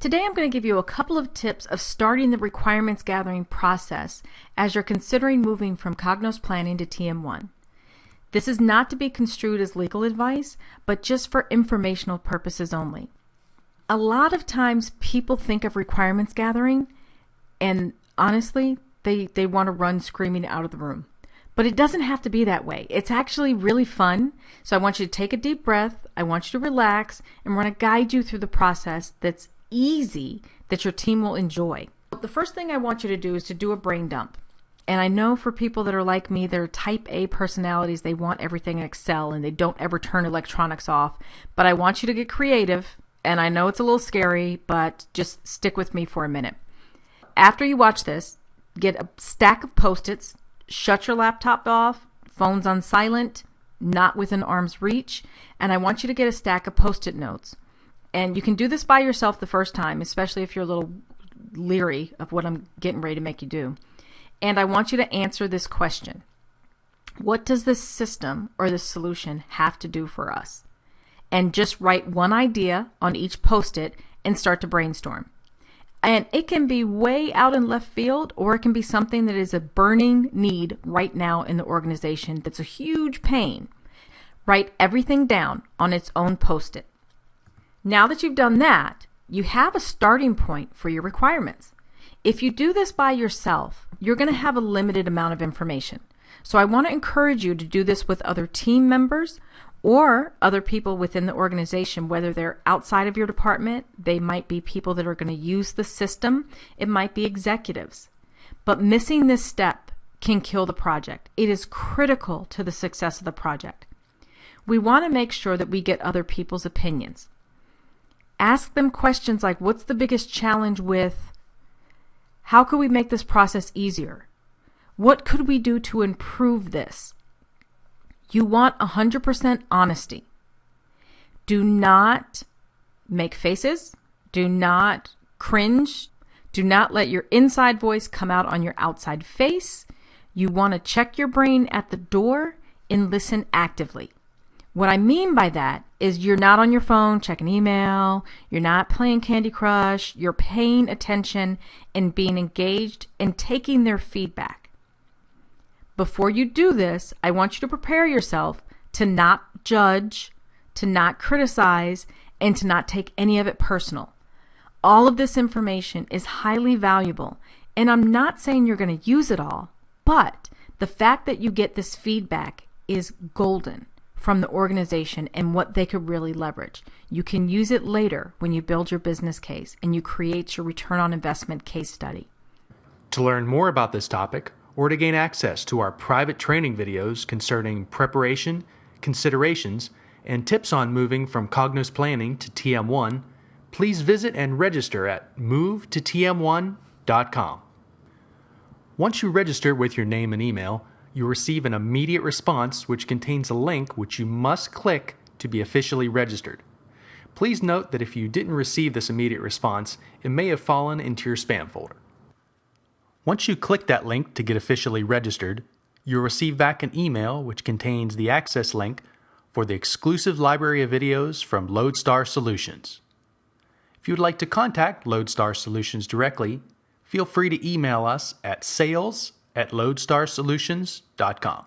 Today I'm going to give you a couple of tips of starting the requirements gathering process as you're considering moving from Cognos Planning to TM1. This is not to be construed as legal advice, but just for informational purposes only. A lot of times people think of requirements gathering and honestly, they want to run screaming out of the room. But it doesn't have to be that way. It's actually really fun. So I want you to take a deep breath. I want you to relax, and we're going to guide you through the process that's easy, that your team will enjoy. The first thing I want you to do is to do a brain dump. And I know for people that are like me, they're type A personalities, they want everything in Excel and they don't ever turn electronics off. But I want you to get creative, and I know it's a little scary, but just stick with me for a minute. After you watch this, get a stack of Post-its, shut your laptop off, phones on silent, not within arm's reach, and I want you to get a stack of Post-it notes. And you can do this by yourself the first time, especially if you're a little leery of what I'm getting ready to make you do. And I want you to answer this question. What does this system or this solution have to do for us? And just write one idea on each Post-it and start to brainstorm. And it can be way out in left field, or it can be something that is a burning need right now in the organization that's a huge pain. Write everything down on its own Post-it. Now that you've done that, you have a starting point for your requirements. If you do this by yourself, you're going to have a limited amount of information. So I want to encourage you to do this with other team members or other people within the organization, whether they're outside of your department, they might be people that are going to use the system, it might be executives. But missing this step can kill the project. It is critical to the success of the project. We want to make sure that we get other people's opinions. Ask them questions like, what's the biggest challenge with? How could we make this process easier? What could we do to improve this? You want 100% honesty. Do not make faces. Do not cringe. Do not let your inside voice come out on your outside face. You want to check your brain at the door and listen actively. What I mean by that is you're not on your phone checking email, you're not playing Candy Crush, you're paying attention and being engaged and taking their feedback. Before you do this, I want you to prepare yourself to not judge, to not criticize, and to not take any of it personal. All of this information is highly valuable, and I'm not saying you're going to use it all, but the fact that you get this feedback is golden from the organization and what they could really leverage. You can use it later when you build your business case and you create your return on investment case study. To learn more about this topic, or to gain access to our private training videos concerning preparation, considerations, and tips on moving from Cognos Planning to TM1, please visit and register at movetotm1.com. Once you register with your name and email, you'll receive an immediate response which contains a link which you must click to be officially registered. Please note that if you didn't receive this immediate response, it may have fallen into your spam folder. Once you click that link to get officially registered, you'll receive back an email which contains the access link for the exclusive library of videos from Lodestar Solutions. If you would like to contact Lodestar Solutions directly, feel free to email us at sales@lodestarsolutions.com.